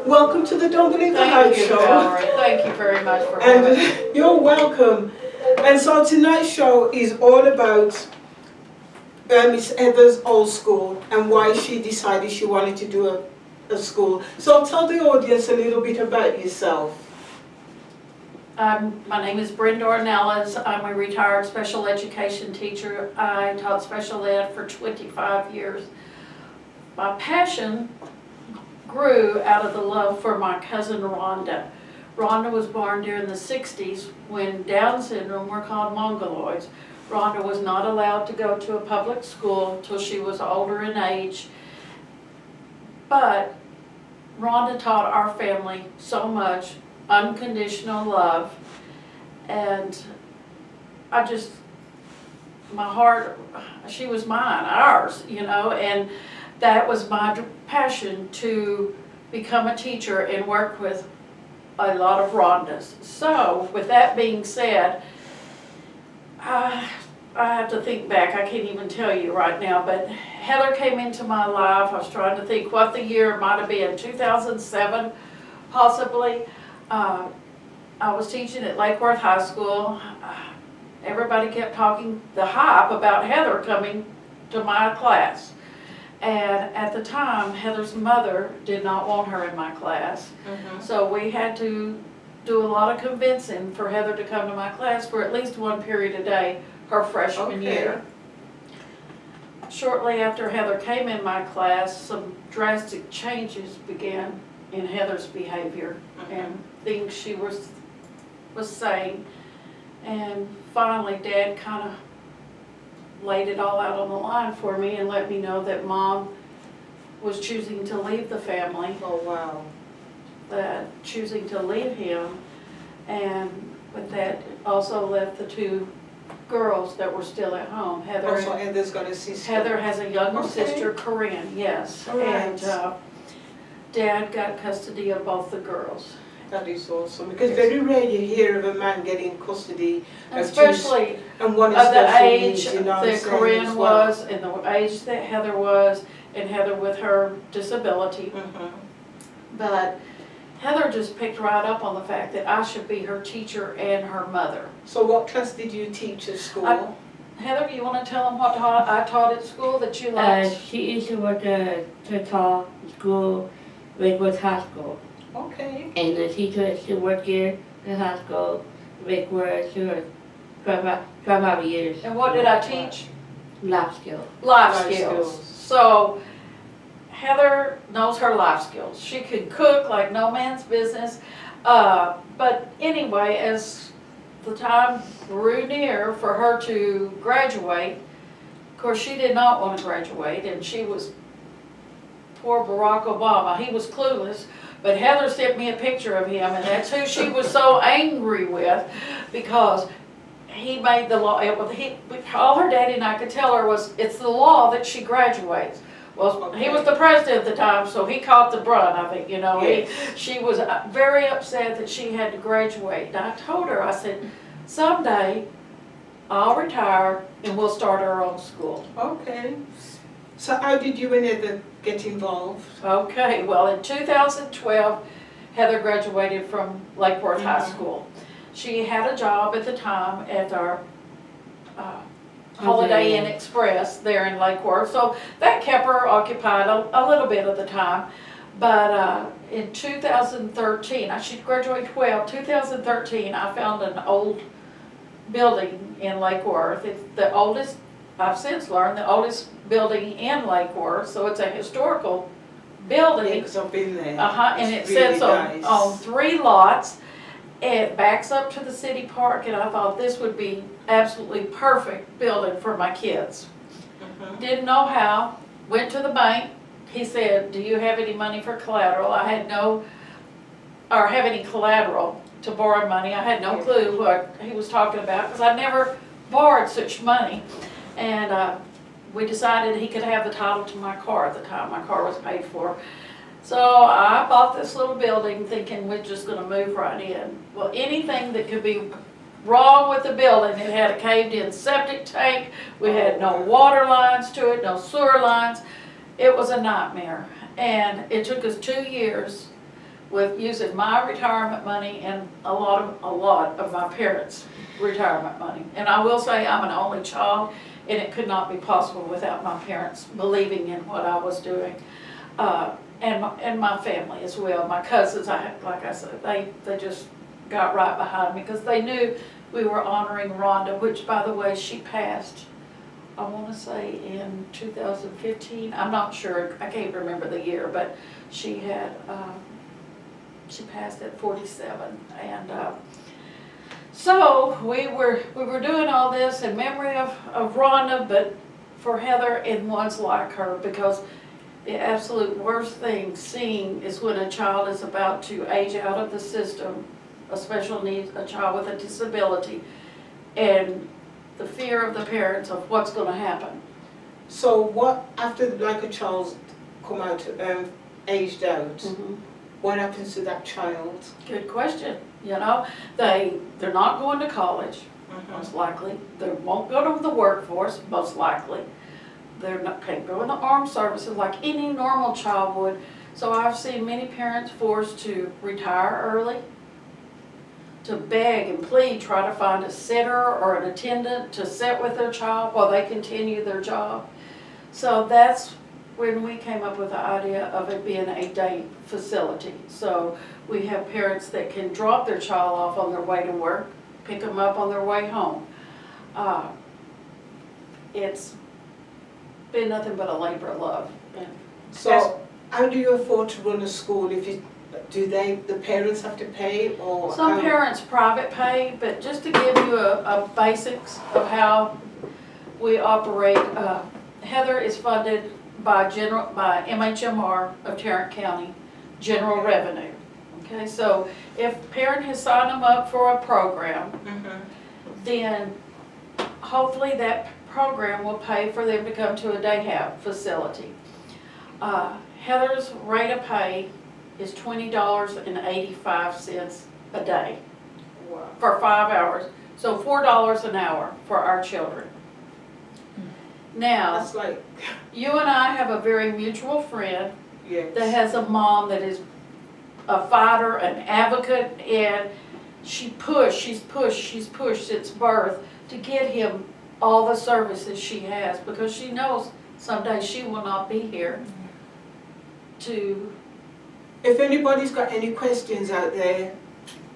Welcome to the Don't Believe the Hype Thank you, Show. Valerie. Thank you very much for having me. And you're welcome. And so tonight's show is all about Miss Heather's old school and why she decided she wanted to do a school. So tell the audience a little bit about yourself. My name is Brenda Ornelas. I'm a retired special education teacher. I taught special ed for 25 years. My passion grew out of the love for my cousin Rhonda. Rhonda was born during the 60s when Down syndrome were called mongoloids. Rhonda was not allowed to go to a public school till she was older in age. But Rhonda taught our family so much unconditional love, and my heart, she was mine, ours, you know, and that was my passion to become a teacher and work with a lot of Rhondas. So with that being said, I have to think back. I can't even tell you right now, but Heather came into my life. I was trying to think what the year might have been, 2007 possibly. I was teaching at Lake Worth High School. Everybody kept talking the hype about Heather coming to my class. And at the time, Heather's mother did not want her in my class. So we had to do a lot of convincing for Heather to come to my class for at least one period a day her freshman year. Shortly after Heather came in my class, some drastic changes began in Heather's behavior and things she was saying. And finally, Dad kind of laid it all out on the line for me and let me know that Mom was choosing to leave the family. Oh, wow. Choosing to leave him, and with that also left the two girls that were still at home. Heather's got a sister. Heather has a younger sister, Corinne, yes. All right. And Dad got custody of both the girls. That is awesome, because very rare you hear of a man getting custody, especially and one is of the age needs, you know that Corinne was, and the age that Heather was, and Heather with her disability. But Heather just picked right up on the fact that I should be her teacher and her mother. So what class did you teach at school? Heather, you want to tell them what I taught at school that you liked? She used to work at Old Skool Village High School. Okay. And the teacher used to work here in high school, where she was 12 years. And what did I teach? Life skills. Life skills. So Heather knows her life skills. She could cook like no man's business. But anyway, as the time grew near for her to graduate, of course she did not want to graduate, and she was poor Barack Obama. He was clueless. But Heather sent me a picture of him, and that's who she was so angry with, because he made the law. All her daddy and I could tell her was, it's the law that she graduates. Well, he was the president at the time, so he caught the brunt of it, you know. Yes. She was very upset that she had to graduate. And I told her, I said, someday I'll retire and we'll start our own school. Okay. So how did you and Heather get involved? Okay, well in 2012, Heather graduated from Lake Worth High School. She had a job at the time at our Holiday Inn Express there in Lake Worth, so that kept her occupied a little bit of the time. But in 2013, she graduated 2013, I found an old building in Lake Worth. It's the oldest, I've since learned, the oldest building in Lake Worth, so it's a historical building. Yeah, 'cause I've been there. And it It's sits really nice. on 3 lots. It backs up to the city park, and I thought this would be absolutely perfect building for my kids. Didn't know how, went to the bank. He said, do you have any money for collateral? I had have any collateral to borrow money. I had no clue what he was talking about, because I never borrowed such money. And we decided he could have the title to my car at the time. My car was paid for. So I bought this little building thinking we're just going to move right in. Well, anything that could be wrong with the building, it had a caved-in septic tank, we had no water lines to it, no sewer lines. It was a nightmare. And it took us 2 years with using my retirement money and a lot of my parents' retirement money. And I will say I'm an only child, and it could not be possible without my parents believing in what I was doing. And my family as well. My cousins, like I said, they just got right behind me because they knew we were honoring Rhonda, which, by the way, she passed, I want to say in 2015. I'm not sure, I can't remember the year, but she passed at 47. And so we were doing all this in memory of Rhonda, but for Heather and ones like her, because the absolute worst thing seen is when a child is about to age out of the system, a special needs, a child with a disability, and the fear of the parents of what's going to happen. So what, after like a child's come out, aged out, what happens to that child? Good question. You know, they're not going to college, most likely. They won't go to the workforce, most likely. Can't go in the armed services like any normal child would. So I've seen many parents forced to retire early, to beg and plead, try to find a sitter or an attendant to sit with their child while they continue their job. So that's when we came up with the idea of it being a day facility. So we have parents that can drop their child off on their way to work, pick them up on their way home. It's been nothing but a labor of love. So how do you afford to run a school? The parents have to pay, or some parents private pay, but just to give you a basics of how we operate, Heather is funded by MHMR of Tarrant County General Revenue. Okay, so if a parent has signed them up for a program, then hopefully that program will pay for them to come to a day facility. Heather's rate of pay is $20.85 a day for 5 hours. So $4 an hour for our children. Now, that's like, you and I have a very mutual friend yes, that has a mom that is a fighter, an advocate, and she's pushed since birth to get him all the services she has, because she knows someday she will not be here to... If anybody's got any questions out there,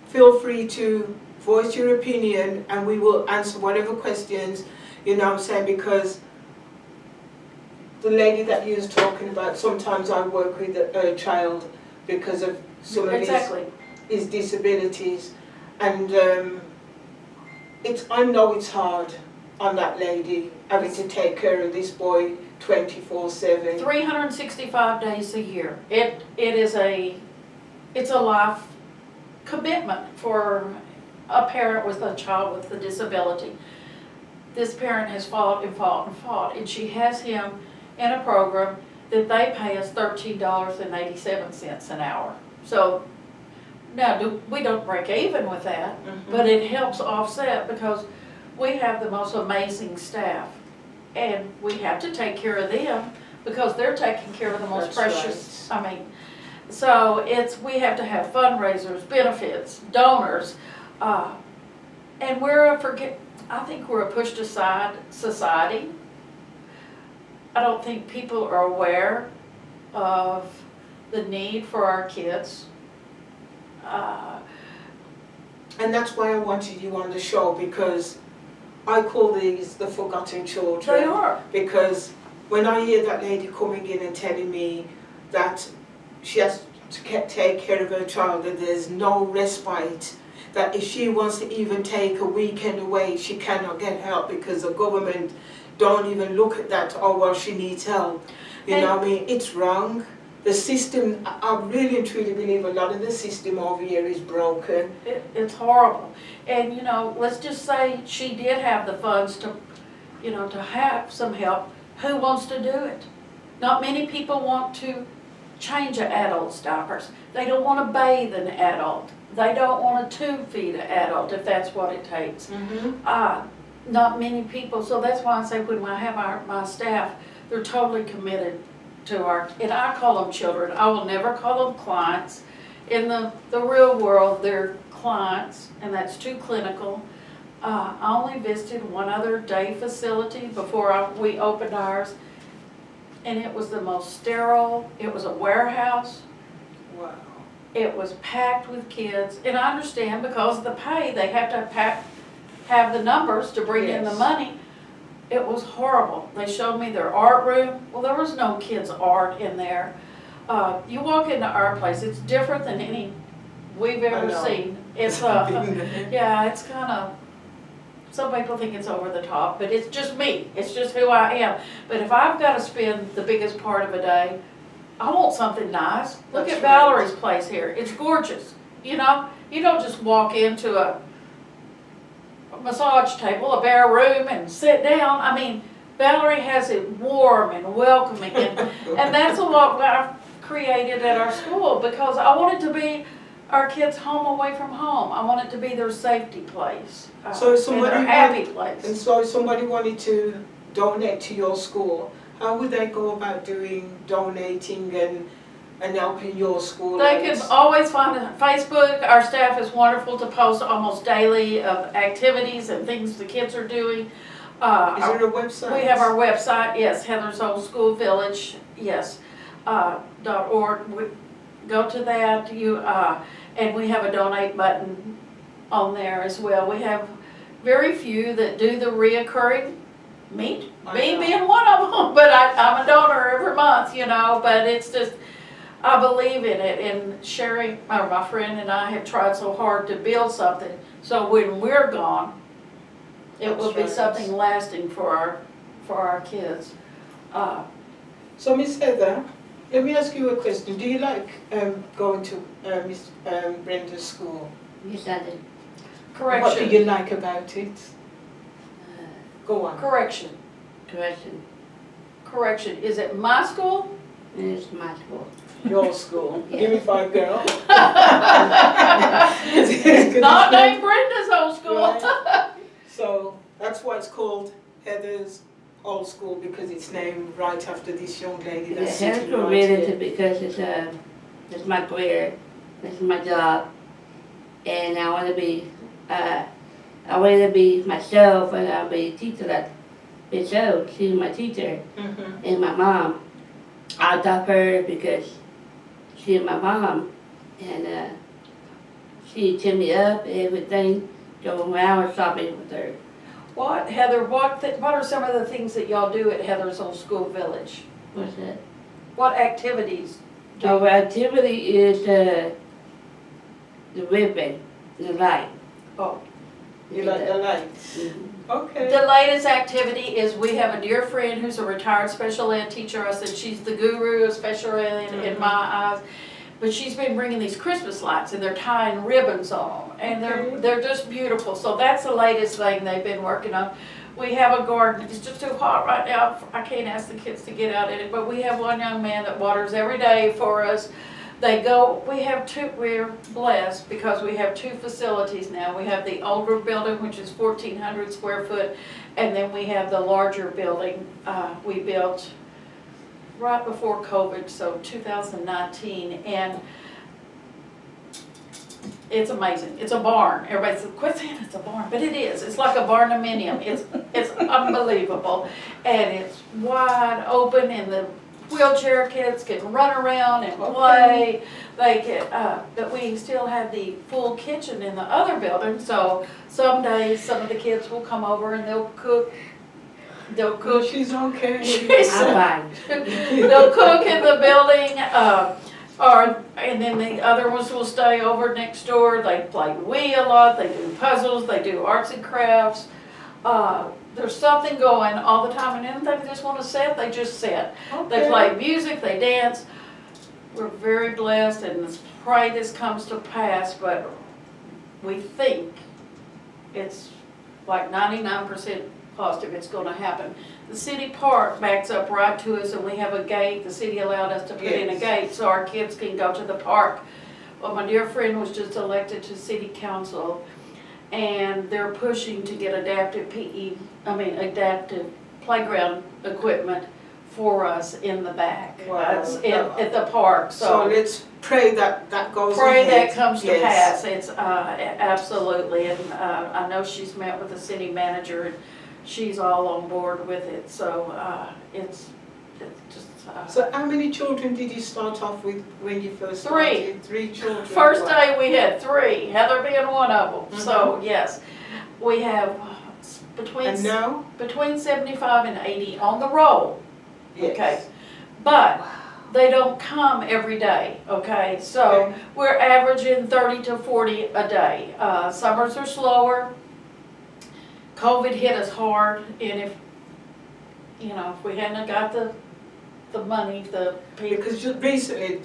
feel free to voice your opinion and we will answer whatever questions, you know what I'm saying, because the lady that you was talking about, sometimes I work with a child because of some of his disabilities, and I know it's hard on that lady having to take care of this boy 24/7. 365 days a year. It's a life commitment for a parent with a child with a disability. This parent has fought and fought and fought, and she has him in a program that they pay us $13.87 an hour. So now we don't break even with that, but it helps offset because we have the most amazing staff, and we have to take care of them because they're taking care of the most precious. Right. I mean, so we have to have fundraisers, benefits, donors, and I think we're a pushed aside society. I don't think people are aware of the need for our kids. And that's why I wanted you on the show, because I call these the forgotten children. They are. Because when I hear that lady coming in and telling me that she has to take care of her child and there's no respite, that if she wants to even take a weekend away, she cannot get help because the government don't even look at that, oh well, she needs help. You know what I mean? It's wrong. The system, I really and truly believe a lot of the system over here is broken. It's horrible. And you know, let's just say she did have the funds to, you know, to have some help. Who wants to do it? Not many people want to change an adult's diapers. They don't want to bathe an adult. They don't want to tube feed an adult if that's what it takes. Not many people, so that's why I say when I have my staff, they're totally committed to and I call them children. I will never call them clients, In the real world, they're clients, and that's too clinical. I only visited one other day facility before we opened ours, and it was the most sterile. It was a warehouse. Wow. It was packed with kids, and I understand because of the pay, they have to have the numbers to bring in the Yes. money. It was horrible. They showed me their art room. Well, there was no kids' art in there. You walk into our place, it's different than any we've ever seen. It's yeah, it's kind of, some people think it's over the top, but it's just me. It's just who I am. But if I've got to spend the biggest part of a day, I want something nice. Look That's at right. Valerie's place here. It's gorgeous. You know, you don't just walk into a massage table, a bare room, and sit down. I mean, Valerie has it warm and welcoming, and that's a lot I've created at our school, because I want it to be our kids' home away from home. I want it to be their safety place, So if and their somebody happy And place. so if somebody wanted to donate to your school, how would they go about donating and helping your school? They can always find it on Facebook. Our staff is wonderful to post almost daily of activities and things the kids are doing. Is there a website? We have our website, yes, Heather's Old Skool Village, yes, .org. We go to that, and we have a donate button on there as well. We have very few that do the reoccurring meet, me being one of them, but I'm a donor every month, you know, but it's just, I believe in it, and Sherry, my friend, and I have tried so hard to build something, so when we're gone, it will be That's right. something lasting for our kids. So Miss Heather, let me ask you a question. Do you like going to Miss Brenda's school? Yes, I did. What do Correction, you like about it? Go on. correction, Correction. is it my school? And it's my school. Your school. Give me 5, girl. Not named Brenda's old school. Right. So that's why it's called Heather's Old School, because it's named right after this young lady The that's sitting Hansel right made here. it because it's my career, it's my job, and I want to be myself, and I'll be a teacher at the show. She's my teacher, Mhm. and my mom. I adopt her because she's my mom, and she turned me up and everything. So when I was shopping with her, What, Heather, what are some of the things that y'all do at Heather's Old Skool Village? what's that? What activities? Our activity is the ribbon, the light. Oh. You like the lights? Mhm. Okay. The latest activity is we have a dear friend who's a retired special ed teacher. I said she's the guru of special ed in my eyes. But she's been bringing these Christmas lights, and they're tying ribbons on them, and Okay. they're just beautiful. So that's the latest thing they've been working on. We have a garden. It's just too hot right now. I can't ask the kids to get out in it, but we have one young man that waters every day for us. We're blessed because we have 2 facilities now. We have the older building, which is 1,400 square foot, and then we have the larger building we built right before COVID, so 2019, and it's amazing. It's a barn. Everybody says, quit saying it's a barn, but it is. It's like a barnuminium. It's unbelievable, and it's wide open, and the wheelchair kids can run around and play. They can, but we still have the full kitchen in the other building, so some days some of the kids will come over and they'll cook. She's okay. I'm fine. They'll cook in the building, and then the other ones will stay over next door. They play Wii a lot, they do puzzles, they do arts and crafts. There's something going all the time, and then they just want to sit, they just sit. They play music, they dance. We're very blessed, and let's pray this comes to pass, but we think it's like 99% positive it's going to happen. The city park backs up right to us, and we have a gate. The city allowed us to put in a gate so our kids can go to the park. Well, my dear friend was just elected to city council, and they're pushing to get adaptive playground equipment for us in the back, Wow. at the park, So let's pray that that goes pray ahead. that comes to Yes. pass. It's, absolutely, and, I know she's met with the city manager, and she's all on board with it, so, it's just, So how many children did you start off with when you first Three. started? 3 children. First Wow. day we had 3, Heather being one of them, so, Mm-hmm. yes. We have between, And now? between 75 and 80 on the roll, Yes. okay? But they don't come every day, okay? So Okay. we're averaging 30 to 40 a day. Summers are slower. COVID hit us hard, and if we hadn't got the money, the people. Because just recently,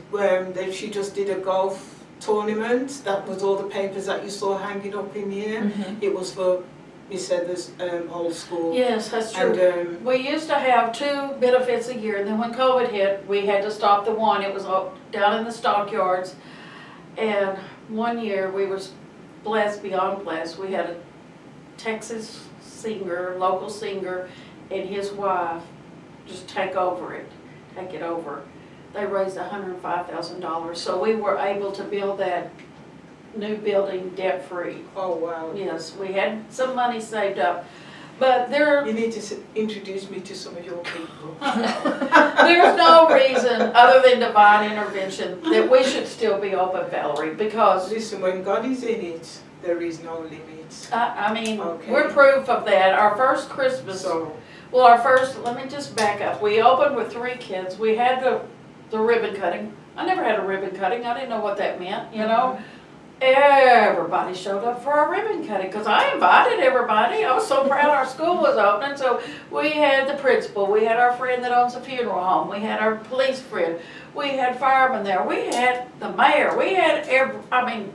she just did a golf tournament. That was all the papers that you saw hanging up in here. Mhm. It was for Miss Heather's Old Skool. Yes, that's true. And We used to have 2 benefits a year, and then when COVID hit, we had to stop the one. It was down in the stockyards. And one year, we were blessed, beyond blessed. We had a Texas singer, local singer, and his wife just take it over. They raised $105,000, so we were able to build that new building debt-free. oh wow. Yes, we had some money saved up, but You need to introduce me to some of your people. there's no reason other than divine intervention that we should still be open, Valerie, because Listen, when God is in it, there is no limits. I mean, Okay. we're proof of that. Our first Christmas, So, let me just back up. We opened with 3 kids. We had the ribbon cutting. I never had a ribbon cutting. I didn't know what that meant, you know? Everybody showed up for our ribbon cutting because I invited everybody. I was so proud our school was opening. So we had the principal, we had our friend that owns a funeral home, we had our police friend, we had firemen there, we had the mayor, we had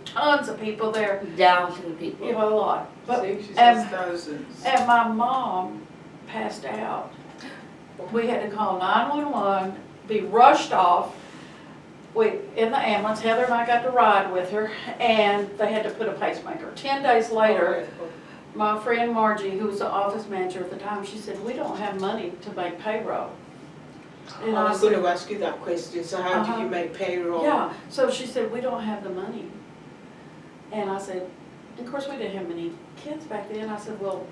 tons of people there. Thousands of people. You know, a lot. But, see, she and, says thousands. and my mom passed out. We had to call 911, be rushed off. In the ambulance, Heather and I got to ride with her, and they had to put a pacemaker. 10 days later, my friend Margie, who was the office manager at the time, she said, we don't have money to make payroll. And I I was said, going to ask you that question. So how do you make payroll? yeah, so she said, we don't have the money. And I said, of course we didn't have many kids back then. I said, well,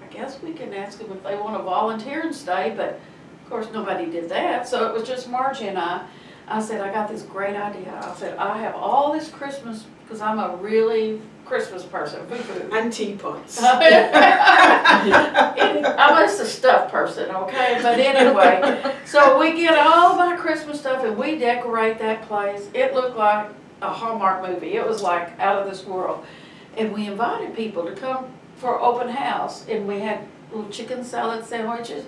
I guess we can ask them if they want to volunteer and stay, but of course nobody did that. So it was just Margie and I. I said, I got this great idea. I said, I have all this Christmas, because I'm a really Christmas person. And teapots. I'm just a stuffed person, okay? But anyway, so we get all my Christmas stuff and we decorate that place. It looked like a Hallmark movie. It was like out of this world. And we invited people to come for open house, and we had little chicken salad sandwiches.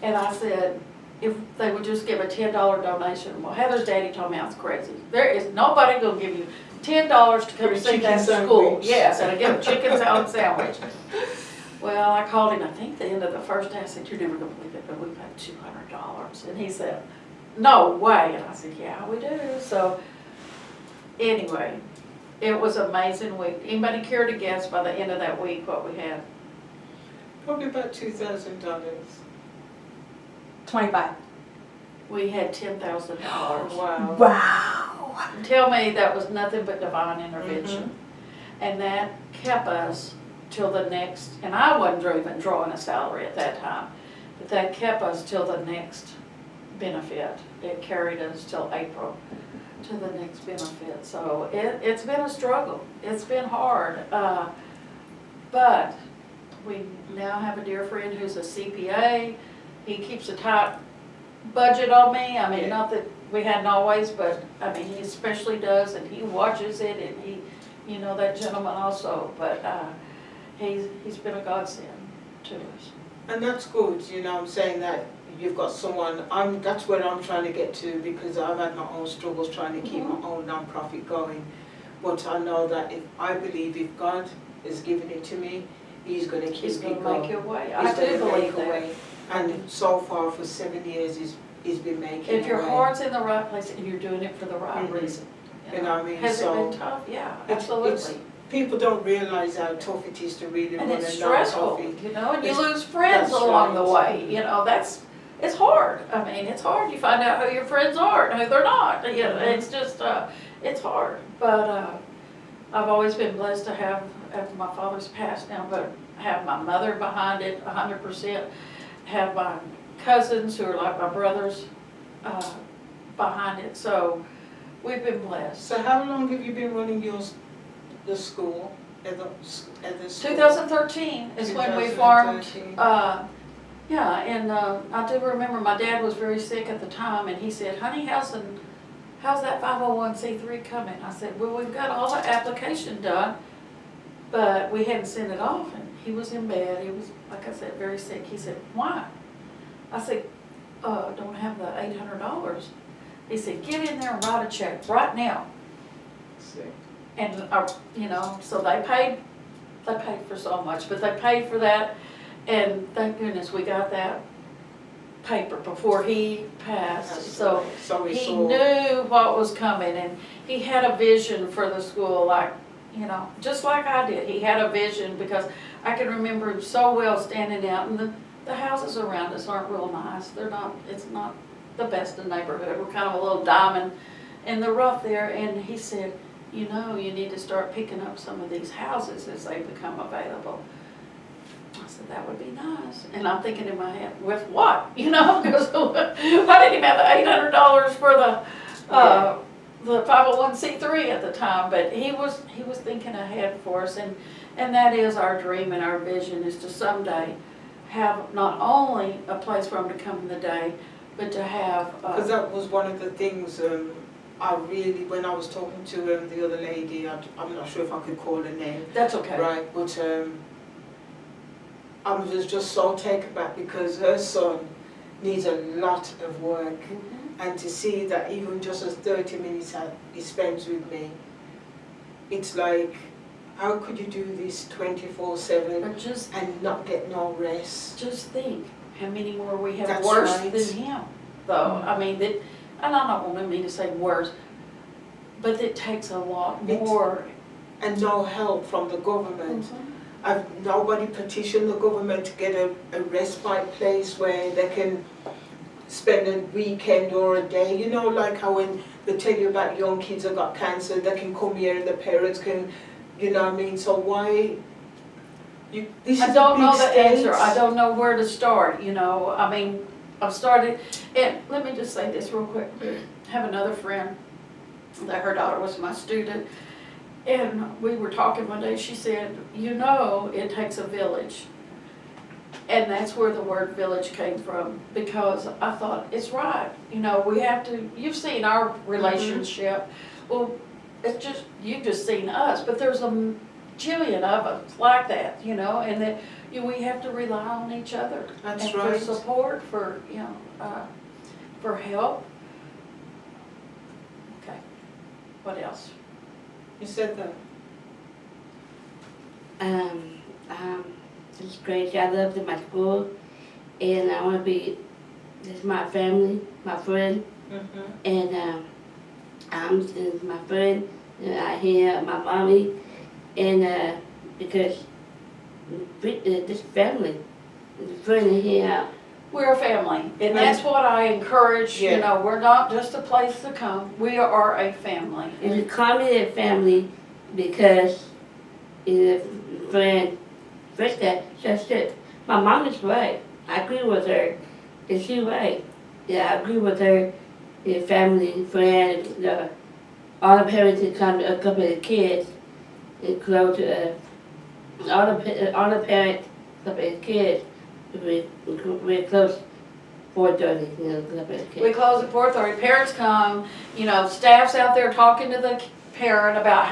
And I said, if they would just give a $10 donation. Well, Heather's daddy told me I was crazy. There is nobody gonna give you $10 to come For a see chicken that school. sandwich. Yes, and I give a chicken salad sandwich. Well, I called him, I think the end of the first day, I said, you're never gonna believe it, but we paid $200. And he said, no way. And I said, yeah, we do. So anyway, it was an amazing week. Anybody care to guess by the end of that week what we had? Probably about $2,000. 25. We had $10,000. Wow. Wow. Tell me that was nothing but divine intervention. And that kept us till the next, and I wasn't even drawing a salary at that time, but that kept us till the next benefit. It carried us till April to the next benefit. So it's been a struggle. It's been hard. But we now have a dear friend who's a CPA. He keeps a tight budget on me. I mean, Yeah. not that we hadn't always, but I mean, he especially does, and he watches it, and he, you know, that gentleman also. But he's been a godsend to us. And that's good, you know, I'm saying that you've got someone, that's where I'm trying to get to, because I've had my own struggles trying to keep my own non-profit going. But I know that I believe if God has given it to me, He's going to keep He's it going to going. make a way. He's I do gonna believe make a that. way. And so far, for 7 years, He's been making If a your way. heart's in the right place and you're doing it for the right reason. You know what I mean? Has it So been tough? Yeah, it's- absolutely. People don't realize how tough it is to really And run it's a stressful, non-profit. you know, and you It's- lose friends that's along the right. way, you know, it's hard. I mean, it's hard. You find out who your friends are and who they're not. You know, it's just, it's hard. But I've always been blessed to have, after my father's passed now, but have my mother behind it 100%, have my cousins who are like my brothers behind it. So we've been blessed. So how long have you been running the school? At the school? 2013 is when we formed. 2013. Yeah, and I do remember my dad was very sick at the time, and he said, "Honey, how's that 501c3 coming?" I said, "Well, we've got all the application done, but we hadn't sent it off." And he was in bed. He was, like I said, very sick. He said, "Why?" I said, "Don't have the $800. He said, "Get in there and write a check right now." And you know, so they paid for so much, but they paid for that, and thank goodness we got that paper before he passed. So he knew what was coming, and he had a vision for the school, like, you know, just like I did. He had a vision, because I can remember him so well standing out, and the houses around us aren't real nice. They're not, it's not the best in the neighborhood. We're kind of a little diamond in the rough there, and he said, "You know, you need to start picking up some of these houses as they become available." I said, "That would be nice." And I'm thinking in my head, with what? You know, because I didn't even have the $800 for the 501c3 at the time, but he was thinking ahead for us, and that is our dream and our vision, is to someday have not only a place for them to come in the day, but to have. Because that was one of the things. I really, when I was talking to the other lady, I'm not sure if I could call her name. That's okay. Right, but I was just so taken back, because her son needs a lot of work. Mm-hmm. And to see that even just as 30 minutes he spends with me, it's like, how could you do this 24/7 and not get no rest? Just think how many more we have That's worse right. than him, though. I mean, and I don't mean to say worse, but it takes a lot more. And no help from the government. Mm-hmm. Nobody petitioned the government to get a respite place where they can spend a weekend or a day. You know, like how when they tell you about young kids that got cancer, they can come here and the parents can, you know what I mean? So why? I don't know the answer. I don't know where to start, you know. I mean, I've started, and let me just say this real quick. I have another friend that her daughter was my student, and we were talking one day. She said, "You know, it takes a village." And that's where the word village came from, because I thought, it's right. You know, we have to, you've seen our relationship. Well, it's just, you've just seen us, but there's a jillion of us like that, you know, and that we have to rely on each other. That's and right. for support, for, you know, for help. Okay, what else? You said that. It's great. I love my school, and I want to be. This is my family, my friend, and this is my friend. And I hear my mommy, and because this family, the friend here. We're a family, and that's what I encourage. Yeah. You know, we're not just a place to come. We are a family. And you call me a family because the friend. First that, just it. My mom is right. I agree with her. Is she right? Yeah, I agree with her. The family, friends, all the parents that come to accompany the kids, and close to all the parents accompany the kids. We're close 4:30. You know, accompany the kids. We close at 4:30. Parents come. You know, staff's out there talking to the parent about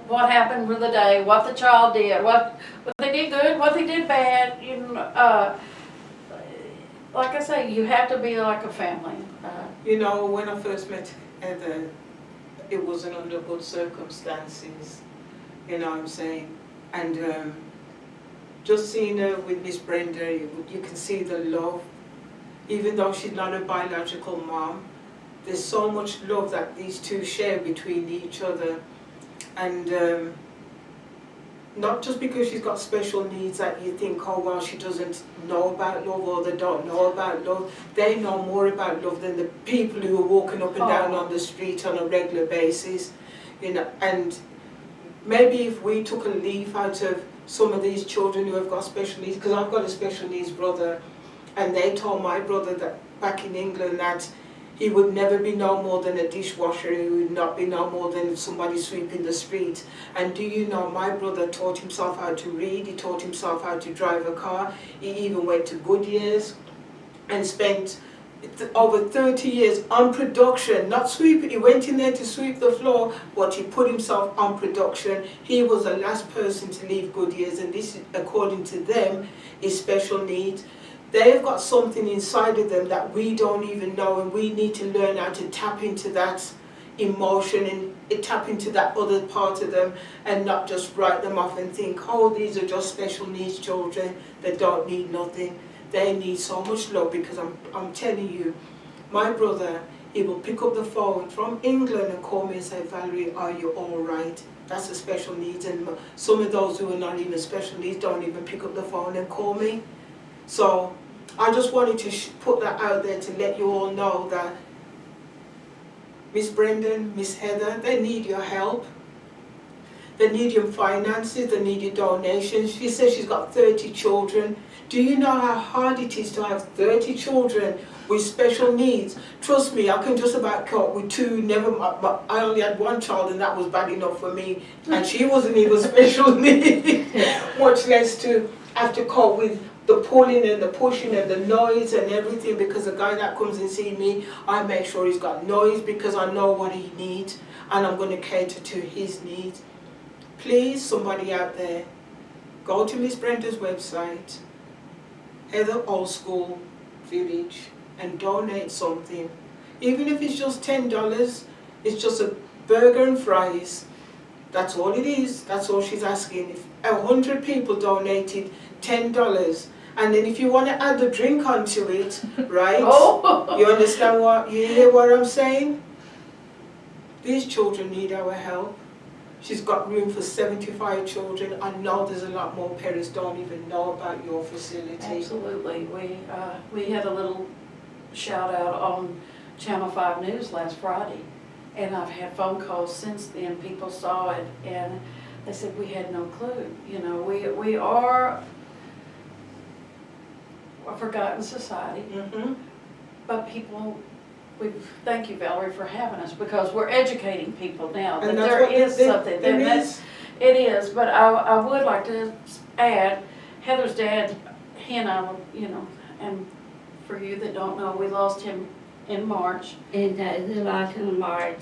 what happened for the day, what the child did, what they did good, what they did bad. You know, like I say, you have to be like a family. You know, when I first met Heather, it wasn't under good circumstances. You know what I'm saying? And just seeing her with Miss Brenda, you can see the love. Even though she's not a biological mom, there's so much love that these two share between each other. And not just because she's got special needs that you think, oh well, she doesn't know about love or they don't know about love. They know more about love than the people who are walking up and down on the street on a regular basis, you know. And maybe if we took a leaf out of some of these children who have got special needs, because I've got a special needs brother, and they told my brother that back in England that he would never be no more than a dishwasher, he would not be no more than somebody sweeping the street. And do you know, my brother taught himself how to read, he taught himself how to drive a car, he even went to Goodyear's and spent over 30 years on production, not sweeping. He went in there to sweep the floor, but he put himself on production. He was the last person to leave Goodyear's, and this, according to them, is special needs. They've got something inside of them that we don't even know, and we need to learn how to tap into that emotion and tap into that other part of them, and not just write them off and think, oh, these are just special needs children that don't need nothing. They need so much love, because I'm telling you, my brother, he will pick up the phone from England and call me and say, Valerie, are you all right? That's a special needs, and some of those who are not even special needs don't even pick up the phone and call me. So I just wanted to put that out there to let you all know that Miss Brendan, Miss Heather, they need your help. They need your finances, they need your donations. She says she's got 30 children. Do you know how hard it is to have 30 children with special needs? Trust me, I can just about cope with two. I only had one child, and that was bad enough for me. And she wasn't even special needs, much less to have to cope with the pulling and the pushing and the noise and everything, because the guy that comes and sees me, I make sure he's got noise because I know what he needs and I'm going to cater to his needs. Please, somebody out there, go to Miss Brenda's website, Heather Old Skool Village, and donate something. Even if it's just $10, it's just a burger and fries. That's all it is. That's all she's asking. If 100 people donated $10, and then if you want to add the drink onto it, right? Oh. You understand what, you hear what I'm saying? These children need our help. She's got room for 75 children. I know there's a lot more parents don't even know about your facility. Absolutely. We had a little shout out on Channel 5 News last Friday, and I've had phone calls since then. People saw it and they said we had no clue. You know, we are a forgotten society, but people. Thank you, Valerie, for having us, because we're educating people now that there is something. It is, but I would like to add, Heather's dad, he and I, you know, and for you that don't know, we lost him in March. And we lost him in March.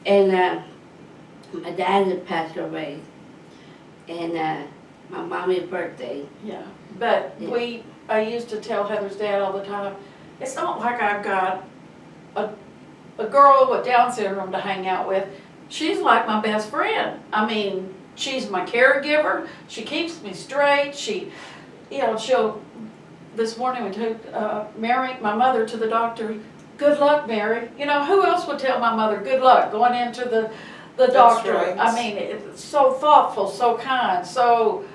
And my dad had passed away. And my mommy's birthday. Yeah, but Yeah. I used to tell Heather's dad all the time, it's not like I've got a girl with Down syndrome to hang out with. She's like my best friend. I mean, she's my caregiver. She keeps me straight. She, you know, this morning we took Mary, my mother, to the doctor. Good luck, Mary. You know, who else would tell my mother good luck going into the doctor? Right. I mean, it's so thoughtful, so kind, so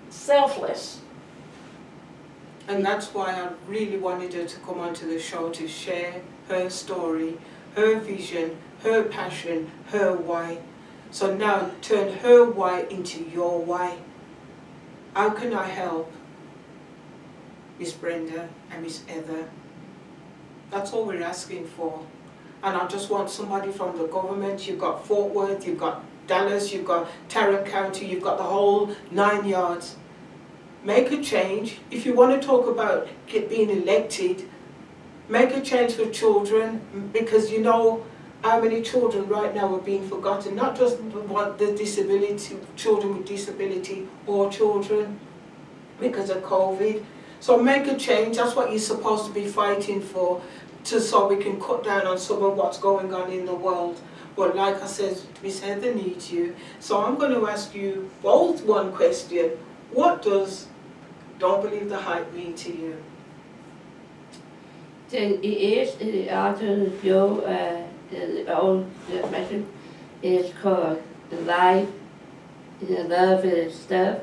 selfless. And that's why I really wanted her to come onto the show to share her story, her vision, her passion, her why. So now turn her why into your why. How can I help Miss Brenda and Miss Heather? That's all we're asking for. And I just want somebody from the government. You've got Fort Worth, you've got Dallas, you've got Tarrant County, you've got the whole 9 yards. Make a change. If you want to talk about being elected, make a change for children, because you know how many children right now are being forgotten, not just the disability, children with disability or children because of COVID. So make a change. That's what you're supposed to be fighting for, so we can cut down on some of what's going on in the world. But like I said, Miss Heather needs you. So I'm going to ask you both one question. What does don't believe the hype mean to you? So it is also your own mission is called Life love and stuff,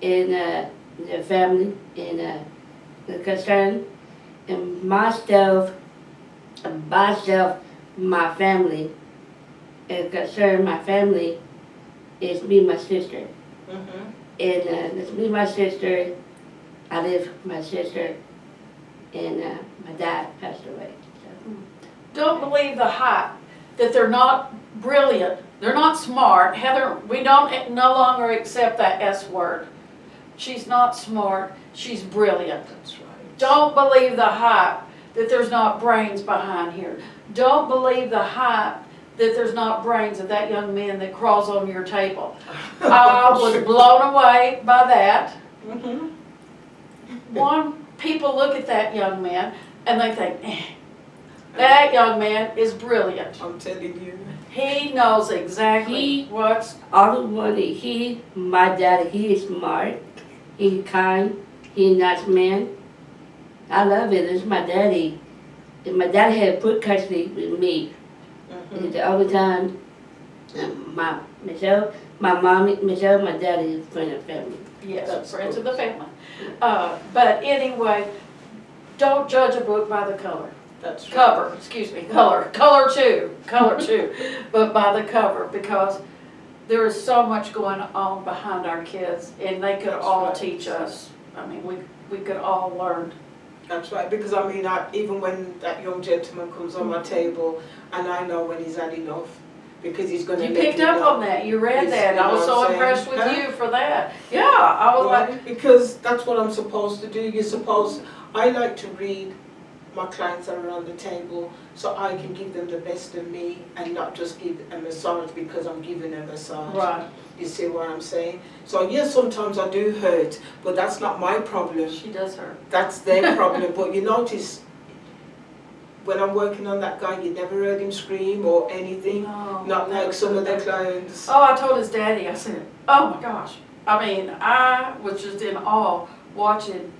and the family, and the concern, and myself, my family, and concern my family is me and my sister. Mhm. And it's me and my sister. I live with my sister, and my dad passed away. So. Don't believe the hype that they're not brilliant, they're not smart. Heather, we don't no longer accept that S word. She's not smart, she's brilliant. That's right. Don't believe the hype that there's not brains behind here. Don't believe the hype that there's not brains of that young man that crawls on your table. I was blown away by that. Mhm. People look at that young man and they think, that young man is brilliant. I'm telling you. He knows exactly what's. All the money, my daddy, he is smart, he kind, he nice man. I love it, it's my daddy. And my daddy had put custody with me. Mhm. And the other time, Michelle, my daddy is friend of family. Yes, That's friends good. of the family. But anyway, don't judge a book by the color. That's right. Cover, excuse me, color too, but by the cover, because there is so much going on behind our kids, and they could That's all right. teach us. I mean, we could all learn. That's right, because I mean, even when that young gentleman comes on my table, and I know when he's had enough, because he's going to You let picked me up know. on that, you read It's, that, you I know was what so I'm impressed with saying? you for that. Yeah, I was like, Right, because that's what I'm supposed to do. I like to read my clients that are on the table, so I can give them the best of me and not just give a massage because I'm giving a massage. right, You see what I'm saying? So yes, sometimes I do hurt, but that's not my problem. she does her. That's their problem. But you notice, when I'm working on that guy, you never heard him scream or anything. No, Not like some of their clients. Oh, I told his daddy, I said, oh my gosh. I mean, I was just in awe watching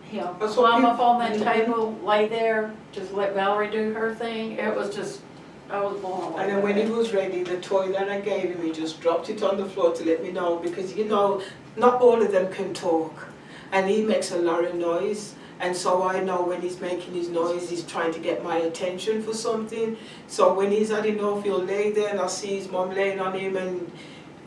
him That's what climb up on that people- table, lay there, just let Valerie do her thing. It was just, I was blown away. And then when he was ready, the toy that I gave him, he just dropped it on the floor to let me know, because you know, not all of them can talk. And he makes a lot of noise. And so I know when he's making his noise, he's trying to get my attention for something. So when he's had enough, he'll lay there, and I'll see his mom laying on him,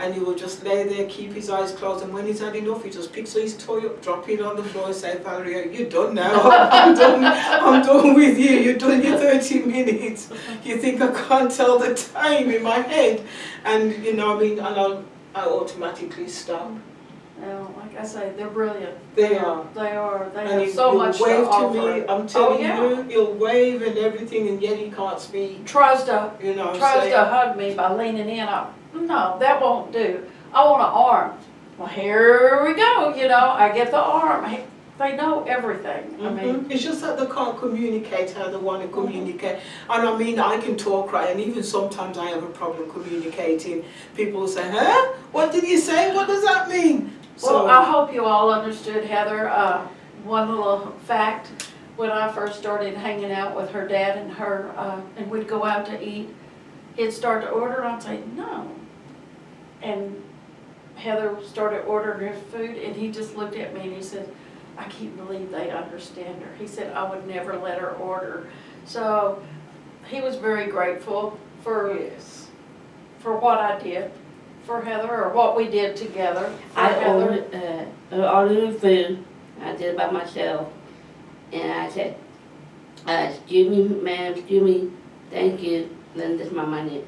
and he will just lay there, keep his eyes closed. And when he's had enough, he just picks his toy up, drop it on the floor, and say, Valerie, you're done now. I'm done with you. You've done your 30 minutes. You think I can't tell the time in my head? And you know, I mean, and I automatically stop. No, like I say, they're brilliant. They are. They are. They And have so much to wave to offer. me, I'm telling yeah. you, he'll wave and everything, and yet he can't speak. Tries to You know what I'm tries saying? to hug me by leaning in. No, that won't do. I want an arm. Well, here we go. You know, I get the arm. Hey, they know everything. I mean, It's just that they can't communicate how they want to communicate. And I mean, I can talk, right, and even sometimes I have a problem communicating. People will say, huh? What did you say? What does that mean? well, I hope you all understood, Heather. One little fact: when I first started hanging out with her dad and her, and we'd go out to eat, he'd start to order, and I'd say no, and Heather started ordering her food, and he just looked at me and he said, I can't believe they understand her. He said, I would never let her order. So he was very grateful for Yes. what I did for Heather, or what we did together for I Heather. ordered food, I did it by myself, and I said, excuse me, ma'am, excuse me, thank you, then this is my money.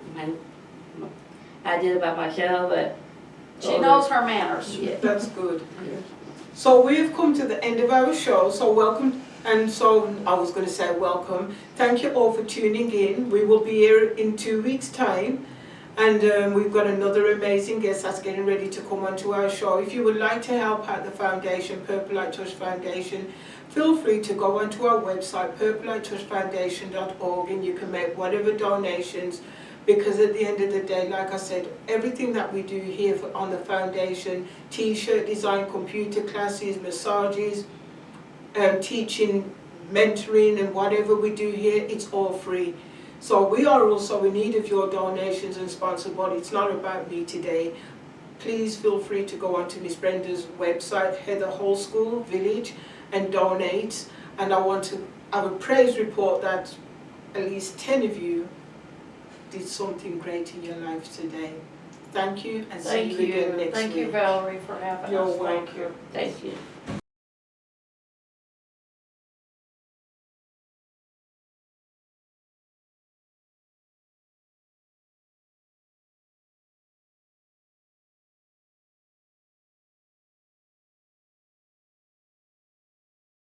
I did it by myself, but. She knows her manners. Yeah. That's good. So we've come to the end of our show, so welcome, and so I was going to say welcome. Thank you all for tuning in. We will be here in 2 weeks' time, and we've got another amazing guest that's getting ready to come onto our show. If you would like to help out the foundation, Purple Light Touch Foundation, feel free to go onto our website, purplelightouchfoundation.org, and you can make whatever donations. Because at the end of the day, like I said, everything that we do here on the foundation, t-shirt design, computer classes, massages, teaching, mentoring, and whatever we do here, it's all free. So we are also in need of your donations and sponsor, but it's not about me today. Please feel free to go onto Miss Brenda's website, Old Skool Village, and donate. And I want to have a praise report that at least 10 of you did something great in your life today. Thank you, and see Thank you again you. next week. Thank you, Valerie, for having You're us. Thank welcome. you. Thank you.